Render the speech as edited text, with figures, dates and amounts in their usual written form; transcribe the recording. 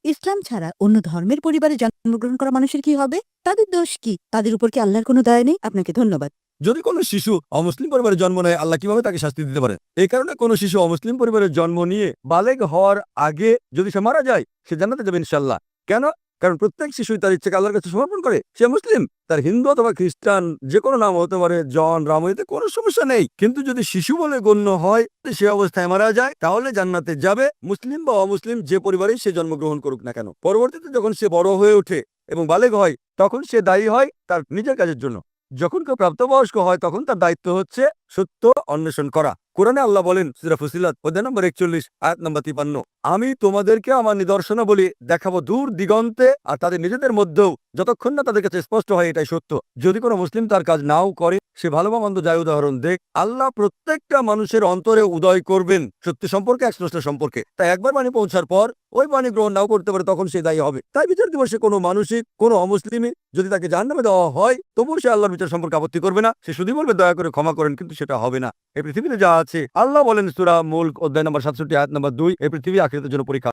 ইসলাম ছাড়া অন্য ধর্মের পরিবারে জন্মগ্রহণ করা মানুষের কি হবে? তাদের দোষ কি? তাদের উপর কি আল্লাহর কোনো দয়া নেই? আপনাকে ধন্যবাদ। যদি কোনো শিশু অমুসলিম পরিবারে জন্ম নেয়, আল্লাহ কিভাবে তাকে শাস্তি দিতে পারেন? এই কারণে কোনো শিশু অমুসলিম পরিবারে জন্ম নিয়ে বালেগ হওয়ার আগে যদি সে মারা যায়, সে জান্নাতে যাবে ইনশাল্লাহ। কেন? কারণ প্রত্যেক শিশুই তার ইচ্ছাকে আল্লাহর কাছে সমর্পণ করে। সে মুসলিম, তার হিন্দু অথবা খ্রিস্টান যে কোনো নাম হতে পারে, জন, রাম, এতে কোনো সমস্যা নেই। কিন্তু যদি শিশু বলে গণ্য হয়, সে অবস্থায় মারা যায়, তাহলে জান্নাতে যাবে, মুসলিম বা অমুসলিম যে পরিবারেই সে জন্মগ্রহণ করুক না কেন। পরবর্তীতে যখন সে বড় হয়ে ওঠে এবং বালেগ হয়, তখন সে দায়ী হয় তার নিজের কাজের জন্য। যখন কেউ প্রাপ্তবয়স্ক হয়, তখন তার দায়িত্ব হচ্ছে সত্য অন্বেষণ করা। কোরআনে আল্লাহ বলেন সূরা ফুসিলাত অধ্যায় নম্বর 41 আয়াত নম্বর 53, আমি তোমাদেরকে আমার নিদর্শনাবলী দেখাবো দূর দিগন্তে আর তাদের নিজেদের মধ্যেও, যতক্ষণ না তাদের কাছে স্পষ্ট হয় এটাই সত্য। যদি কোনো মুসলিম তার কাজ নাও করে, সে ভালো বা মন্দ যায় উদাহরণ দেখ, আল্লাহ প্রত্যেকটা মানুষের অন্তরে উদয় করবেন সত্য সম্পর্কে, এক স্রষ্টা সম্পর্কে। তাই একবার বাণী পৌঁছার পর ওই বাণী গ্রহণ নাও করতে পারে, তখন সে দায়ী হবে। তাই বিচার দিবসে কোনো মানসিক কোনো অমুসলিমে যদি তাকে জাহান্নামে দেওয়া হয়, তবুও সে আল্লাহর বিচার সম্পর্কে আপত্তি করবে না। সে শুধু বলবে দয়া করে ক্ষমা করেন, কিন্তু সেটা হবে না। এই পৃথিবীতে যা আছে, আল্লাহ বলেন সূরা মুলক অধ্যায় নম্বর 67 আয়াত নম্বর 2, এই পৃথিবী আখিরাতের জন্য পরীক্ষা।